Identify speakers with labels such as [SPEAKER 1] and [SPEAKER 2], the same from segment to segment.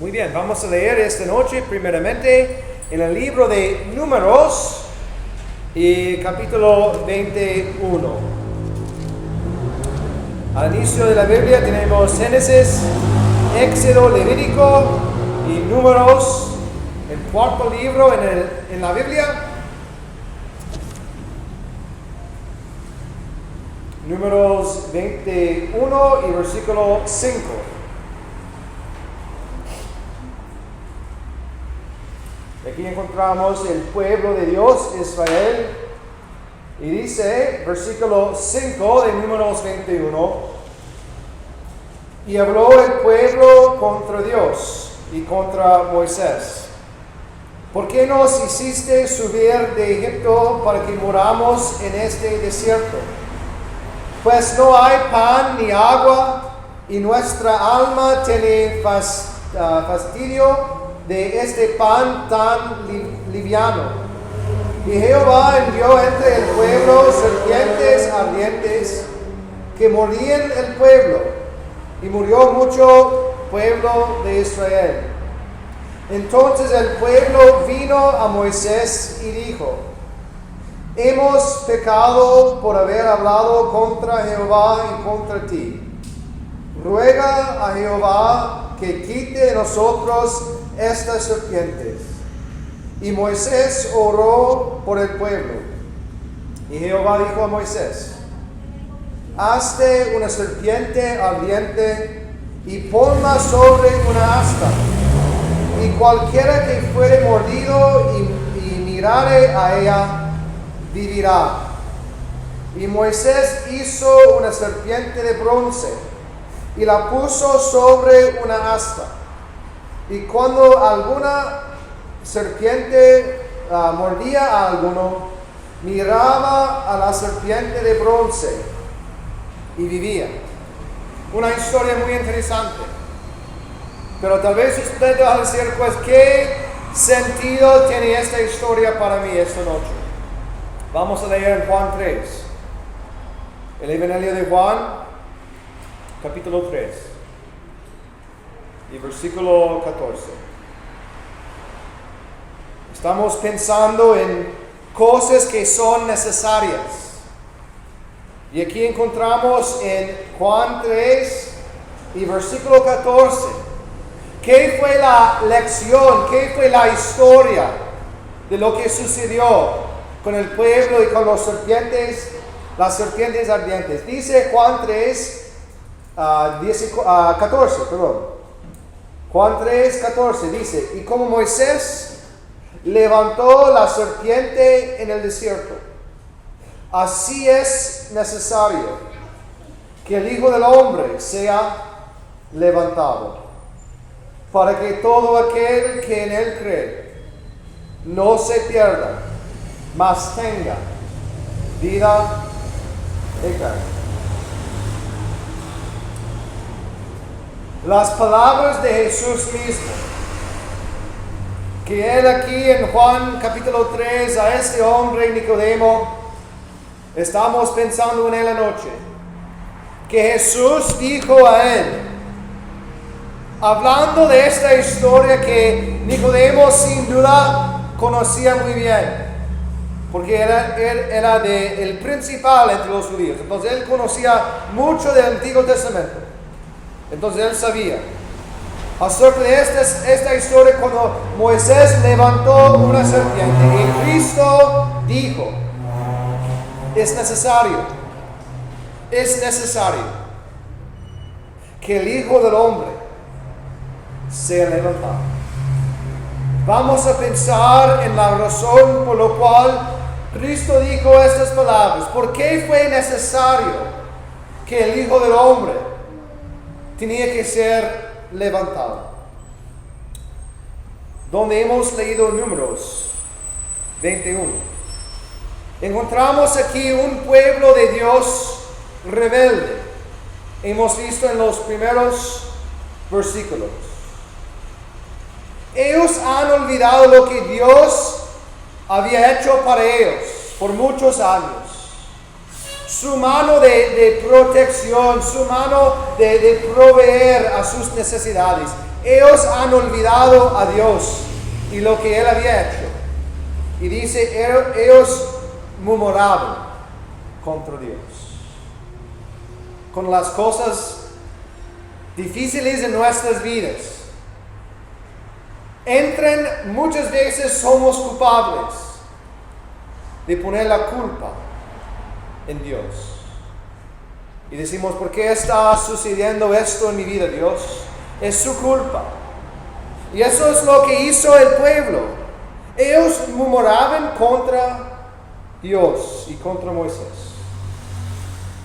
[SPEAKER 1] Muy bien, vamos a leer esta noche primeramente en el libro de Números y capítulo 21. Al inicio de la Biblia tenemos Génesis, Éxodo, Levítico y Números, el cuarto libro en la Biblia. Números 21 y versículo 5. Aquí encontramos el pueblo de Dios, Israel, y dice, versículo 5 de Números 21, y habló el pueblo contra Dios y contra Moisés. ¿Por qué nos hiciste subir de Egipto para que moramos en este desierto? Pues no hay pan ni agua, y nuestra alma tiene fastidio de este pan tan liviano. Y Jehová envió entre el pueblo serpientes ardientes que mordían el pueblo, y murió mucho pueblo de Israel. Entonces el pueblo vino a Moisés y dijo: hemos pecado por haber hablado contra Jehová y contra ti. Ruega a Jehová que quite de nosotros estas serpientes. Y Moisés oró por el pueblo. Y Jehová dijo a Moisés: hazte una serpiente ardiente y ponla sobre una asta, y cualquiera que fuere mordido y mirare a ella, vivirá. Y Moisés hizo una serpiente de bronce y la puso sobre una asta. Y cuando alguna serpiente mordía a alguno, miraba a la serpiente de bronce y vivía. Una historia muy interesante. Pero tal vez usted va a decir, pues, ¿qué sentido tiene esta historia para mí esta noche? Vamos a leer en Juan 3. El Evangelio de Juan, capítulo 3. Y versículo 14. Estamos pensando en cosas que son necesarias. Y aquí encontramos en Juan 3 y versículo 14. ¿Qué fue la lección? ¿Qué fue la historia de lo que sucedió con el pueblo y con las serpientes ardientes? Dice Juan 3, 14, perdón. Juan 3, 14 dice: y como Moisés levantó la serpiente en el desierto, así es necesario que el Hijo del Hombre sea levantado, para que todo aquel que en él cree no se pierda, mas tenga vida eterna. Las palabras de Jesús mismo, que él aquí en Juan capítulo 3 a este hombre Nicodemo, estamos pensando en él anoche, que Jesús dijo a él, hablando de esta historia que Nicodemo sin duda conocía muy bien, porque él era el principal entre los judíos, entonces él conocía mucho del Antiguo Testamento. Entonces él sabía acerca de esta historia cuando Moisés levantó una serpiente y Cristo dijo: es necesario que el Hijo del Hombre sea levantado. Vamos a pensar en la razón por la cual Cristo dijo estas palabras. ¿Por qué fue necesario que el Hijo del Hombre tenía que ser levantado? Donde hemos leído Números 21, encontramos aquí un pueblo de Dios rebelde. Hemos visto en los primeros versículos. Ellos han olvidado lo que Dios había hecho para ellos por muchos años. Su mano de protección, su mano de proveer a sus necesidades. Ellos han olvidado a Dios y lo que Él había hecho. Y dice, ellos murmuraban contra Dios. Con las cosas difíciles en nuestras vidas, muchas veces somos culpables de poner la culpa en Dios. Y decimos, ¿por qué está sucediendo esto en mi vida, Dios? Es su culpa. Y eso es lo que hizo el pueblo. Ellos murmuraban contra Dios y contra Moisés.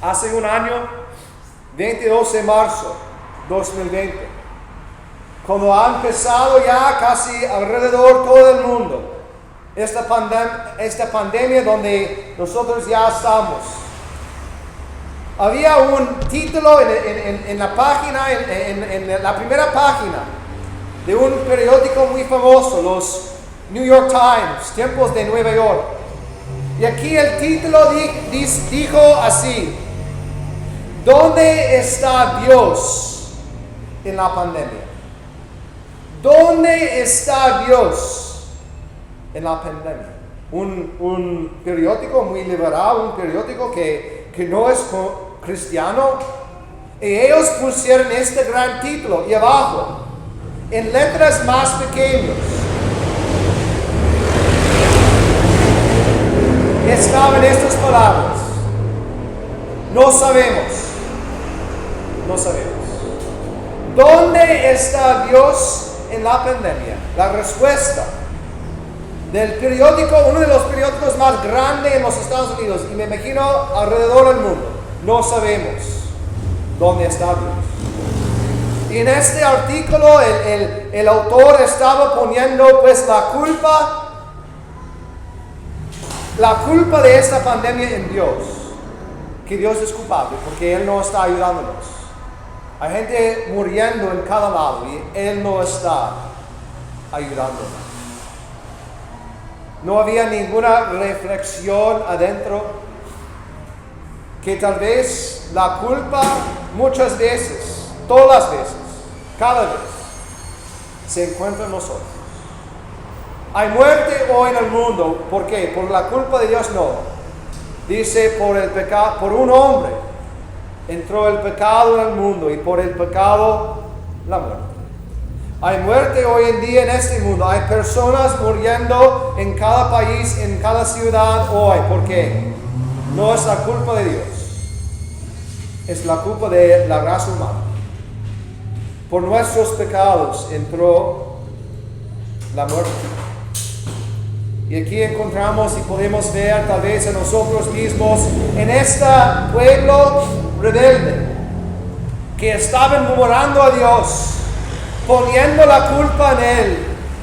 [SPEAKER 1] Hace un año, 22 de marzo 2020, cuando ha empezado ya casi alrededor todo el mundo esta pandemia donde nosotros ya estamos, había un título en la página, en la primera página de un periódico muy famoso, los New York Times, Tiempos de Nueva York. Y aquí el título dijo así: ¿dónde está Dios en la pandemia? ¿Dónde está Dios en la pandemia? Un periódico muy liberal, un periódico que no es cristiano. Y ellos pusieron este gran título y abajo, en letras más pequeñas, estaban estas palabras: no sabemos. No sabemos. ¿Dónde está Dios en la pandemia? La respuesta del periódico, uno de los periódicos más grandes en los Estados Unidos, y me imagino alrededor del mundo: no sabemos dónde está Dios. Y en este artículo el autor estaba poniendo pues la culpa de esta pandemia en Dios, que Dios es culpable porque Él no está ayudándonos. Hay gente muriendo en cada lado y Él no está ayudándonos. No había ninguna reflexión adentro que tal vez la culpa muchas veces, todas las veces, cada vez, se encuentra en nosotros. Hay muerte hoy en el mundo. ¿Por qué? ¿Por la culpa de Dios? No. Dice, por el pecado, por un hombre entró el pecado en el mundo y por el pecado la muerte. Hay muerte hoy en día en este mundo. Hay personas muriendo en cada país, en cada ciudad hoy. ¿Por qué? No es la culpa de Dios. Es la culpa de la raza humana. Por nuestros pecados entró la muerte. Y aquí encontramos y podemos ver tal vez en nosotros mismos, en este pueblo rebelde, que estaban murmurando a Dios, poniendo la culpa en Él,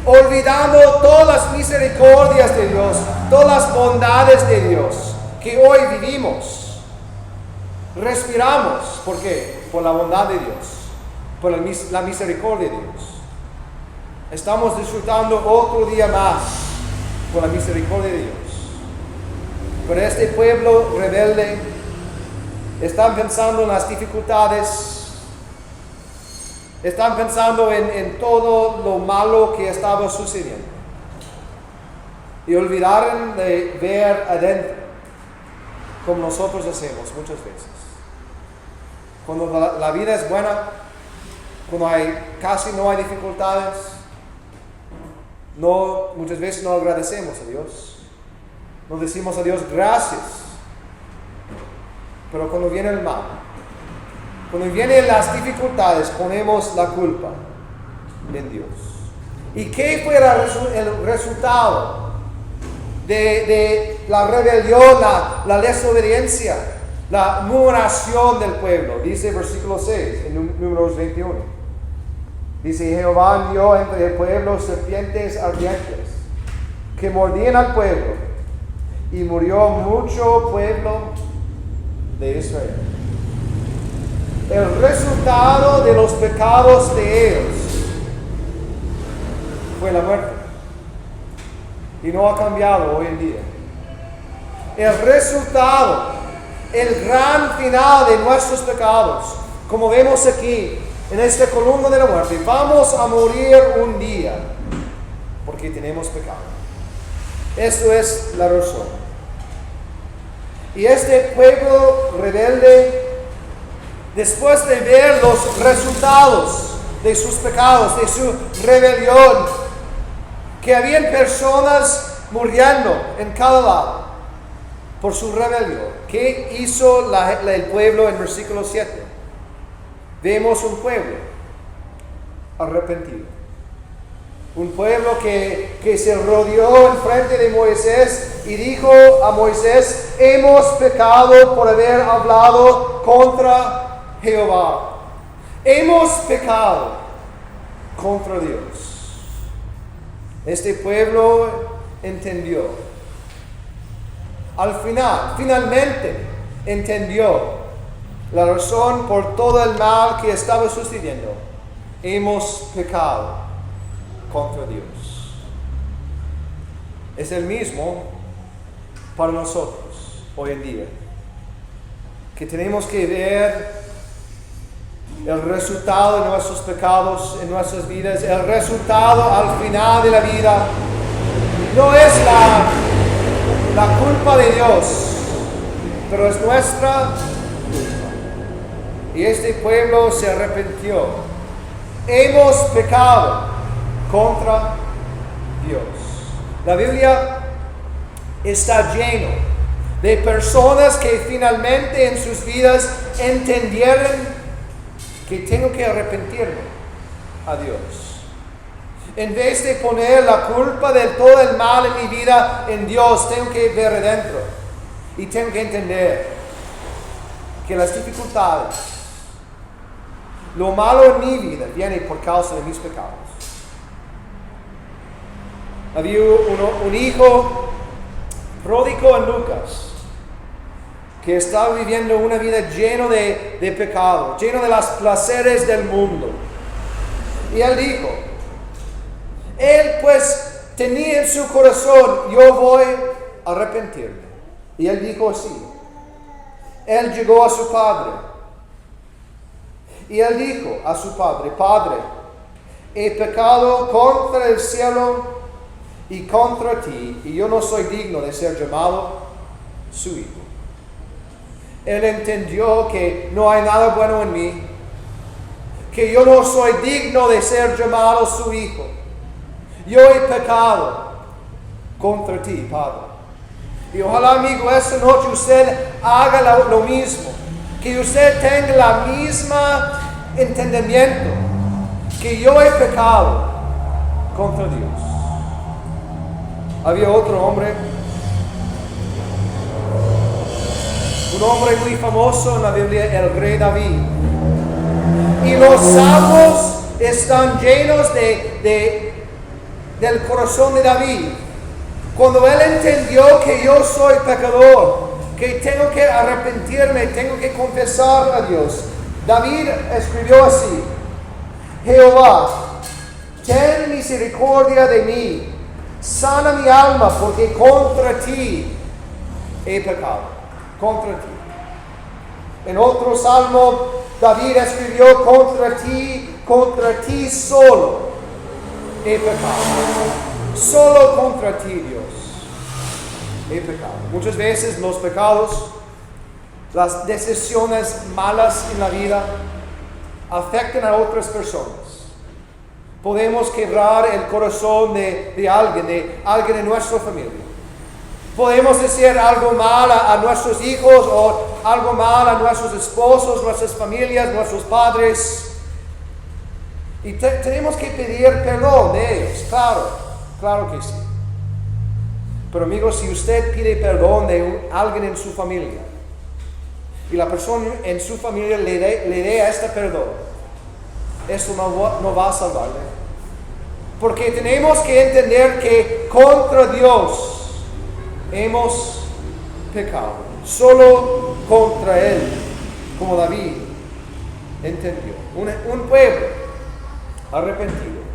[SPEAKER 1] olvidando todas las misericordias de Dios, todas las bondades de Dios, que hoy vivimos, respiramos. ¿Por qué? Por la bondad de Dios, por la misericordia de Dios. Estamos disfrutando otro día más por la misericordia de Dios. Pero este pueblo rebelde están pensando en las dificultades, están pensando en todo lo malo que estaba sucediendo y olvidaron de ver adentro, como nosotros hacemos muchas veces. Cuando la vida es buena, cuando casi no hay dificultades, muchas veces no agradecemos a Dios, no decimos a Dios gracias. Pero cuando viene el mal, cuando vienen las dificultades, ponemos la culpa en Dios. ¿Y qué fue el resultado de la rebelión, la desobediencia, la murmuración del pueblo? Dice versículo 6 en Números 21. Dice, Jehová envió entre el pueblo serpientes ardientes que mordían al pueblo, y murió mucho pueblo de Israel. El resultado de los pecados de ellos fue la muerte, y no ha cambiado hoy en día. El resultado, el gran final de nuestros pecados, como vemos aquí, en esta columna de la muerte. Vamos a morir un día porque tenemos pecado. Esto es la razón. Y este pueblo rebelde, después de ver los resultados de sus pecados, de su rebelión, que habían personas muriendo en cada lado por su rebelión, ¿qué hizo el pueblo en versículo 7? Vemos un pueblo arrepentido. Un pueblo que se rodeó en frente de Moisés y dijo a Moisés: hemos pecado por haber hablado contra Jehová. Hemos pecado contra Dios. Este pueblo entendió. Finalmente entendió la razón por todo el mal que estaba sucediendo. Hemos pecado contra Dios. Es el mismo para nosotros hoy en día, que tenemos que ver el resultado de nuestros pecados en nuestras vidas. El resultado al final de la vida no es la culpa de Dios, pero es nuestra culpa. Y este pueblo se arrepintió. Hemos pecado contra Dios. La Biblia está lleno de personas que finalmente en sus vidas entendieron que tengo que arrepentirme a Dios. En vez de poner la culpa de todo el mal en mi vida en Dios, tengo que ver adentro y tengo que entender que las dificultades, lo malo en mi vida, viene por causa de mis pecados. Había un hijo pródigo en Lucas que estaba viviendo una vida llena de pecado, lleno de los placeres del mundo. Y él dijo, él pues tenía en su corazón: yo voy a arrepentirme. Y él dijo así. Él llegó a su padre y él dijo a su padre: Padre, he pecado contra el cielo y contra ti, y yo no soy digno de ser llamado su hijo. Él entendió que no hay nada bueno en mí, que yo no soy digno de ser llamado su hijo. Yo he pecado contra ti, Padre. Y ojalá, amigo, esta noche usted haga lo mismo, que usted tenga la misma entendimiento, que yo he pecado contra Dios. Había otro hombre, un hombre muy famoso en la Biblia, el rey David. Y los salmos están llenos del corazón de David. Cuando él entendió que yo soy pecador, que tengo que arrepentirme, tengo que confesar a Dios, David escribió así: Jehová, ten misericordia de mí, sana mi alma, porque contra ti he pecado. Contra ti. En otro salmo, David escribió: contra ti solo he pecado. Solo contra ti, Dios, he pecado. Muchas veces los pecados, las decisiones malas en la vida, afectan a otras personas. Podemos quebrar el corazón de alguien en nuestra familia. Podemos decir algo mal a nuestros hijos, o algo mal a nuestros esposos, nuestras familias, nuestros padres. Y tenemos que pedir perdón de ellos, claro que sí. Pero amigos, si usted pide perdón de alguien en su familia, y la persona en su familia le dé este perdón, eso no va a salvarle. Porque tenemos que entender que contra Dios hemos pecado, solo contra Él, como David entendió. Un pueblo arrepentido.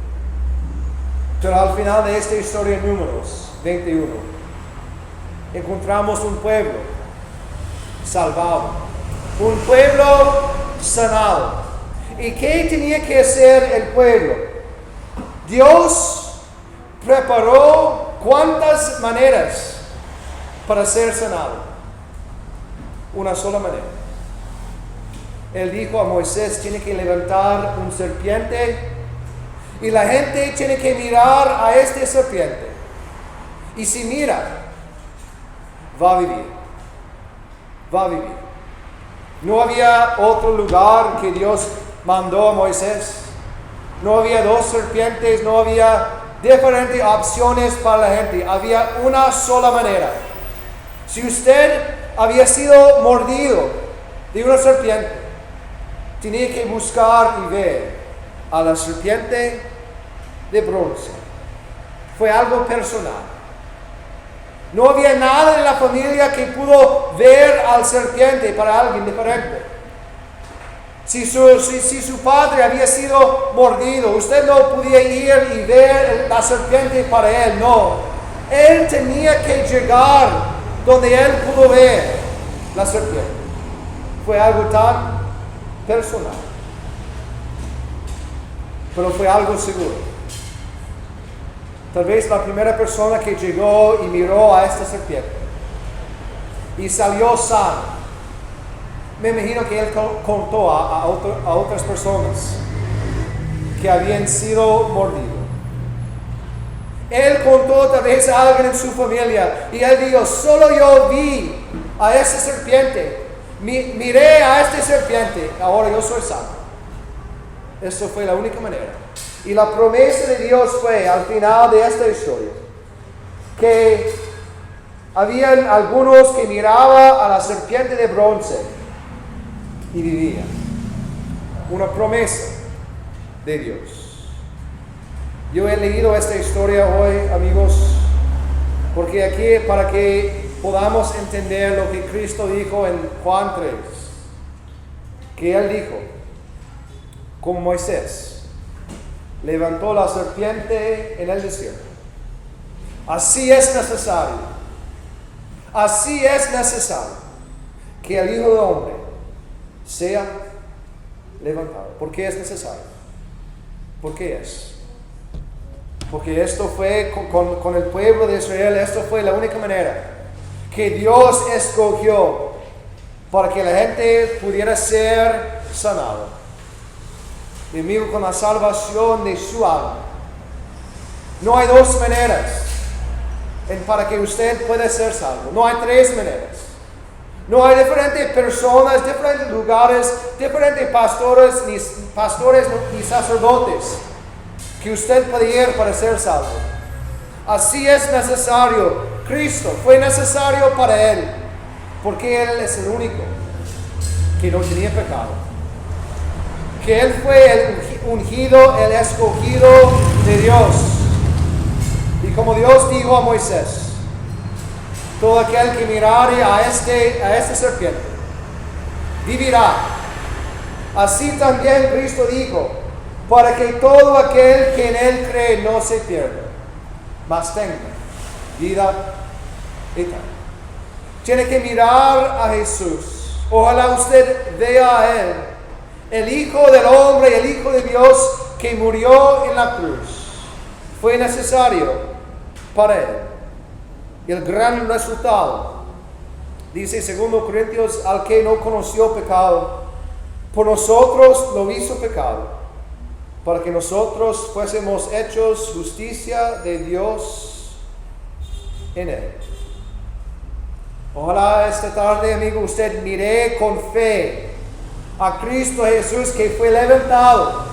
[SPEAKER 1] Pero al final de esta historia en Números 21, encontramos un pueblo salvado, un pueblo sanado. ¿Y qué tenía que hacer el pueblo? Dios preparó cuántas maneras para ser sanado. Una sola manera. Él dijo a Moisés, tiene que levantar un serpiente y la gente tiene que mirar a este serpiente. Y si mira, va a vivir. Va a vivir. No había otro lugar que Dios mandó a Moisés. No había dos serpientes, no había diferentes opciones para la gente. Había una sola manera. Si usted había sido mordido de una serpiente, tenía que buscar y ver a la serpiente de bronce. Fue algo personal. No había nada en la familia que pudo ver al serpiente para alguien diferente. Si su padre había sido mordido, usted no podía ir y ver la serpiente para él, no. Él tenía que llegar donde él pudo ver la serpiente. Fue algo tan personal, pero fue algo seguro. Tal vez la primera persona que llegó y miró a esta serpiente y salió sano, me imagino que él contó a otras personas que habían sido mordidos. Él contó tal vez a alguien en su familia y él dijo, solo yo vi a esta serpiente, miré a esta serpiente, ahora yo soy sano. Eso fue la única manera. Y la promesa de Dios fue al final de esta historia que habían algunos que miraban a la serpiente de bronce y vivían. Una promesa de Dios. Yo he leído esta historia hoy, amigos, porque aquí para que podamos entender lo que Cristo dijo en Juan 3, que Él dijo, como Moisés levantó la serpiente en el desierto. Así es necesario que el Hijo del Hombre sea levantado. ¿Por qué es necesario? ¿Por qué es? Porque esto fue con el pueblo de Israel, esto fue la única manera que Dios escogió para que la gente pudiera ser sanada. Y amigo, con la salvación de su alma. No hay dos maneras para que usted pueda ser salvo. No hay tres maneras. No hay diferentes personas, diferentes lugares, diferentes pastores ni sacerdotes que usted puede ir para ser salvo. Así es necesario. Cristo fue necesario para Él, porque Él es el único que no tenía pecado. Que Él fue el ungido, el escogido de Dios. Y como Dios dijo a Moisés, todo aquel que mirare a esta serpiente vivirá. Así también Cristo dijo, para que todo aquel que en Él cree no se pierda, mas tenga vida eterna. Tiene que mirar a Jesús. Ojalá usted vea a Él, el Hijo del Hombre, el Hijo de Dios que murió en la cruz. Fue necesario para Él. El gran resultado, dice 2 Corintios, al que no conoció pecado, por nosotros lo hizo pecado, para que nosotros fuésemos hechos justicia de Dios en Él. Ojalá esta tarde, amigo, usted mire con fe a Cristo Jesús que fue levantado.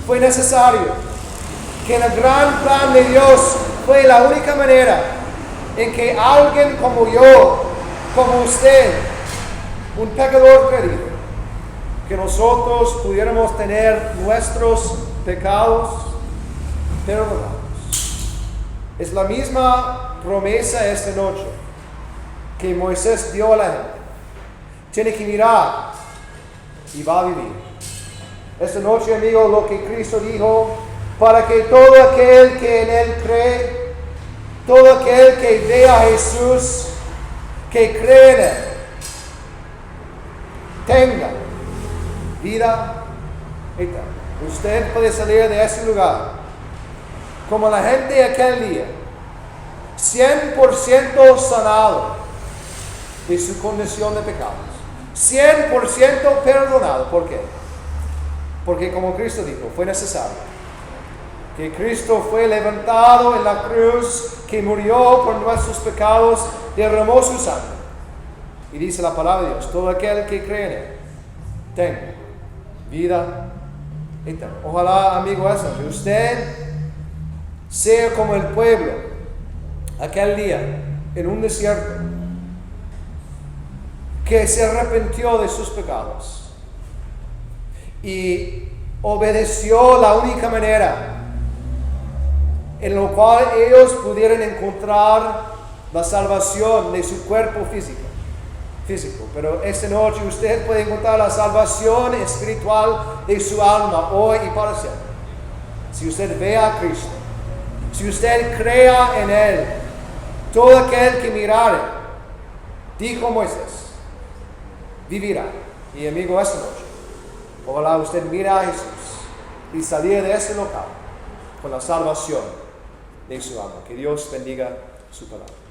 [SPEAKER 1] Fue necesario. Que en el gran plan de Dios fue la única manera en que alguien como yo, como usted, un pecador perdido, que nosotros pudiéramos tener nuestros pecados perdonados. Es la misma promesa esta noche que Moisés dio a la gente. Tiene que mirar y va a vivir. Esta noche, amigo, lo que Cristo dijo, para que todo aquel que en Él cree, todo aquel que ve a Jesús, que cree en Él, tenga vida eterno. Usted puede salir de ese lugar como la gente de aquel día, 100% sanado de su condición de pecados, 100% perdonado. ¿Por qué? Porque como Cristo dijo, fue necesario que Cristo fue levantado en la cruz, que murió por nuestros pecados, derramó su sangre. Y dice la palabra de Dios, todo aquel que cree en Él, tenga vida eterna. Ojalá, amigo, eso, que usted sea como el pueblo aquel día en un desierto, que se arrepintió de sus pecados y obedeció la única manera en la cual ellos pudieran encontrar la salvación de su cuerpo físico. Pero esta noche usted puede encontrar la salvación espiritual de su alma hoy y para siempre. Si usted ve a Cristo, si usted crea en Él, todo aquel que mirare, dijo Moisés, vivirá. Y amigo, esta noche, ojalá usted mira a Jesús y salir de ese local con la salvación de su alma. Que Dios bendiga su palabra.